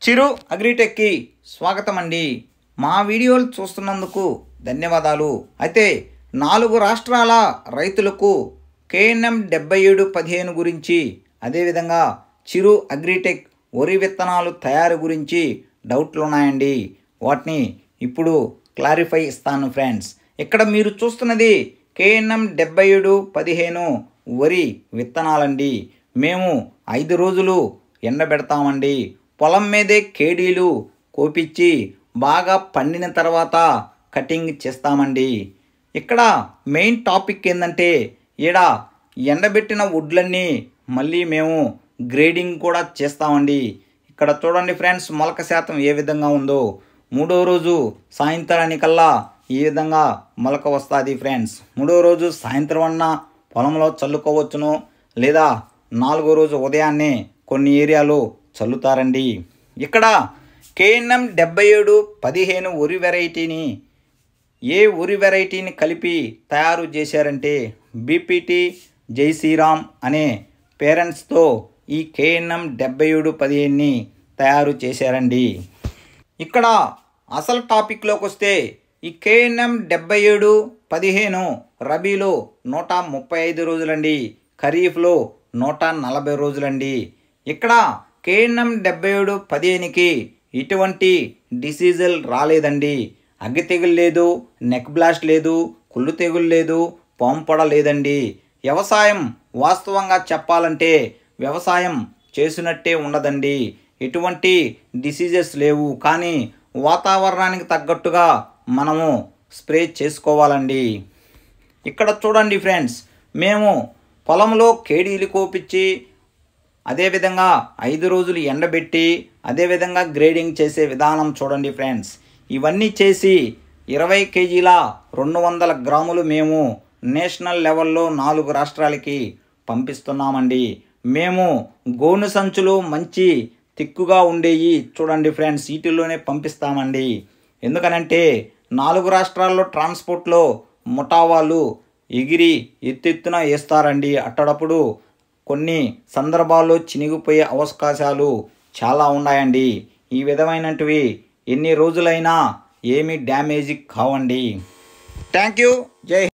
చిరు అగ్రిటెక్కి స్వాగతం అండి. మా వీడియోలు చూస్తున్నందుకు ధన్యవాదాలు. అయితే 4 రాష్ట్రాల రైతులకు KNM 7715 గురించి, అదేవిధంగా చిరు అగ్రిటెక్ వరి విత్తనాలు తయారు గురించి డౌట్లు ఉన్నాయండి. వాటిని ఇప్పుడు క్లారిఫై ఇస్తాను ఫ్రెండ్స్. ఇక్కడ మీరు చూస్తున్నది KNM 7715 వరి విత్తనాలండి. మేము 5 రోజులు ఎండబెడతామండి. పొలం మీదే కేడీలు కోపించి బాగా పండిన తర్వాత కటింగ్ చేస్తామండి. ఇక్కడ మెయిన్ టాపిక్ ఏంటంటే, ఈడ ఎండబెట్టిన వడ్లన్నీ మళ్ళీ మేము గ్రేడింగ్ కూడా చేస్తామండి. ఇక్కడ చూడండి ఫ్రెండ్స్, మొలక శాతం ఏ విధంగా ఉందో. 3వ రోజు సాయంత్రానికల్లా ఈ విధంగా మొలక వస్తుంది ఫ్రెండ్స్. 3వ రోజు సాయంత్రం అన్న పొలంలో చల్లుకోవచ్చును, లేదా 4వ రోజు ఉదయాన్నే కొన్ని ఏరియాలో చల్లుతారండి. ఇక్కడ KNM 7715 వరి వెరైటీని వరి వెరైటీని కలిపి తయారు చేశారంటే BPT జై శ్రీరామ్ అనే పేరెంట్స్తో ఈ KNM 7715ని తయారు చేశారండి. ఇక్కడ అసలు టాపిక్లోకి వస్తే, ఈ KNM 7715 రబీలో 135 రోజులండి, ఖరీఫ్లో 140 రోజులండి. ఇక్కడ KNM 7715కి ఎటువంటి డిసీజులు రాలేదండి. అగ్గి తెగులు లేదు, నెక్ బ్లాస్ట్ లేదు, కుళ్ళు తెగులు లేదు, పాంపొడ లేదండి. వ్యవసాయం వాస్తవంగా చెప్పాలంటే వ్యవసాయం చేసినట్టే ఉండదండి. ఎటువంటి డిసీజెస్ లేవు, కానీ వాతావరణానికి తగ్గట్టుగా మనము స్ప్రే చేసుకోవాలండి. ఇక్కడ చూడండి ఫ్రెండ్స్, మేము పొలంలో కేడీలు కోపించి, అదేవిధంగా 5 రోజులు ఎండబెట్టి, అదేవిధంగా గ్రేడింగ్ చేసే విధానం చూడండి ఫ్రెండ్స్. ఇవన్నీ చేసి 20 కేజీల 200 గ్రాములు మేము నేషనల్ లెవెల్లో 4 రాష్ట్రాలకి పంపిస్తున్నామండి. మేము గోను సంచులు మంచి తిక్కుగా ఉండేవి చూడండి ఫ్రెండ్స్, వీటిల్లోనే పంపిస్తామండి. ఎందుకనంటే 4 రాష్ట్రాల్లో ట్రాన్స్పోర్ట్లో ముఠా వాళ్ళు ఎగిరి ఎత్తెత్తున వేస్తారండి. అట్టడప్పుడు కొన్ని సందర్భాల్లో చినిగిపోయే అవకాశాలు చాలా ఉన్నాయండి. ఈ విధమైనటివి ఎన్ని రోజులైనా ఏమీ డ్యామేజ్ కావండి. Thank you. జై